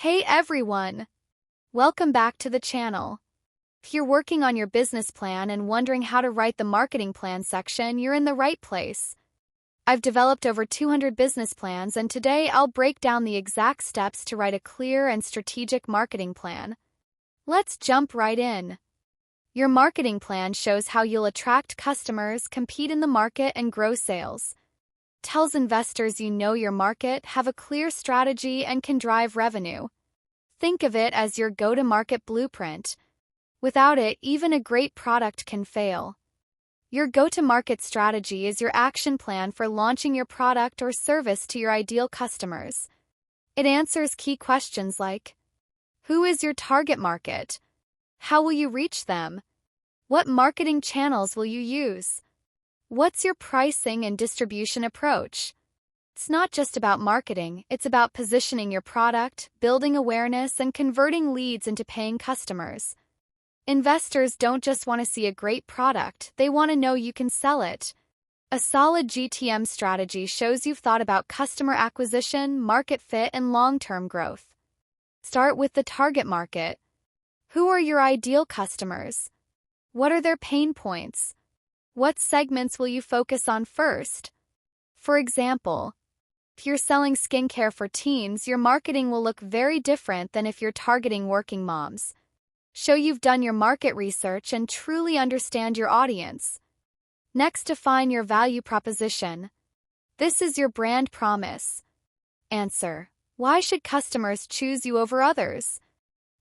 Hey everyone! Welcome back to the channel. If you're working on your business plan and wondering how to write the marketing plan section, you're in the right place. I've developed over 200 business plans, and today I'll break down the exact steps to write a clear and strategic marketing plan. Let's jump right in. Your marketing plan shows how you'll attract customers, compete in the market, and grow sales. Tells investors you know your market, have a clear strategy, and can drive revenue. Think of it as your go-to-market blueprint. Without it, even a great product can fail. Your go-to-market strategy is your action plan for launching your product or service to your ideal customers. It answers key questions like: who is your target market? How will you reach them? What marketing channels will you use? What's your pricing and distribution approach? It's not just about marketing, it's about positioning your product, building awareness, and converting leads into paying customers. Investors don't just want to see a great product, they want to know you can sell it. A solid GTM strategy shows you've thought about customer acquisition, market fit, and long-term growth. Start with the target market. Who are your ideal customers? What are their pain points? What segments will you focus on first? For example, if you're selling skincare for teens, your marketing will look very different than if you're targeting working moms. Show you've done your market research and truly understand your audience. Next, define your value proposition. This is your brand promise. Answer: why should customers choose you over others?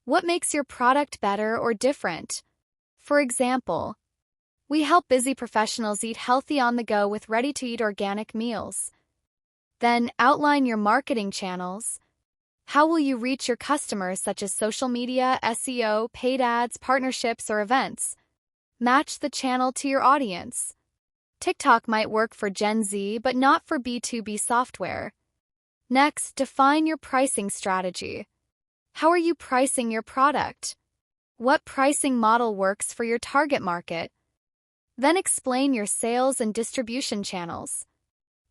What makes your product better or different? For example, we help busy professionals eat healthy on the go with ready-to-eat organic meals. Then, outline your marketing channels. How will you reach your customers, such as social media, SEO, paid ads, partnerships, or events? Match the channel to your audience. TikTok might work for Gen Z, but not for B2B software. Next, define your pricing strategy. How are you pricing your product? What pricing model works for your target market? Then explain your sales and distribution channels.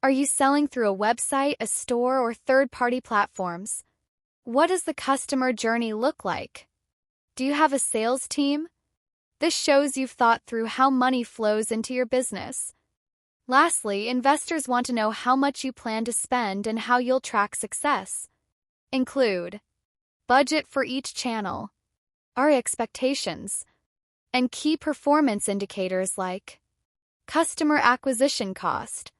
Are you selling through a website, a store, or third-party platforms? What does the customer journey look like? Do you have a sales team? This shows you've thought through how money flows into your business. Lastly, investors want to know how much you plan to spend and how you'll track success. Include budget for each channel, our expectations, and key performance indicators like customer acquisition cost,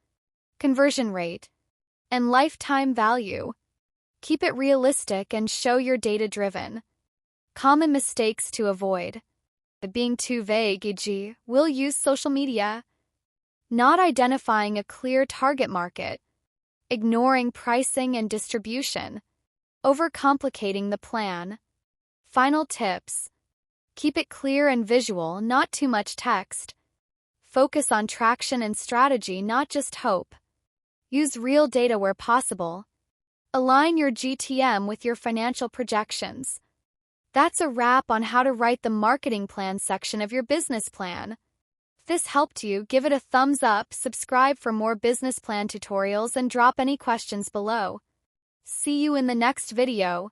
conversion rate, and lifetime value. Keep it realistic and show you're data-driven. Common mistakes to avoid: being too vague, e.g., we'll use social media; not identifying a clear target market; ignoring pricing and distribution; overcomplicating the plan. Final tips: keep it clear and visual, not too much text. Focus on traction and strategy, not just hope. Use real data where possible. Align your GTM with your financial projections. That's a wrap on how to write the marketing plan section of your business plan. If this helped you, give it a thumbs up, subscribe for more business plan tutorials, and drop any questions below. See you in the next video.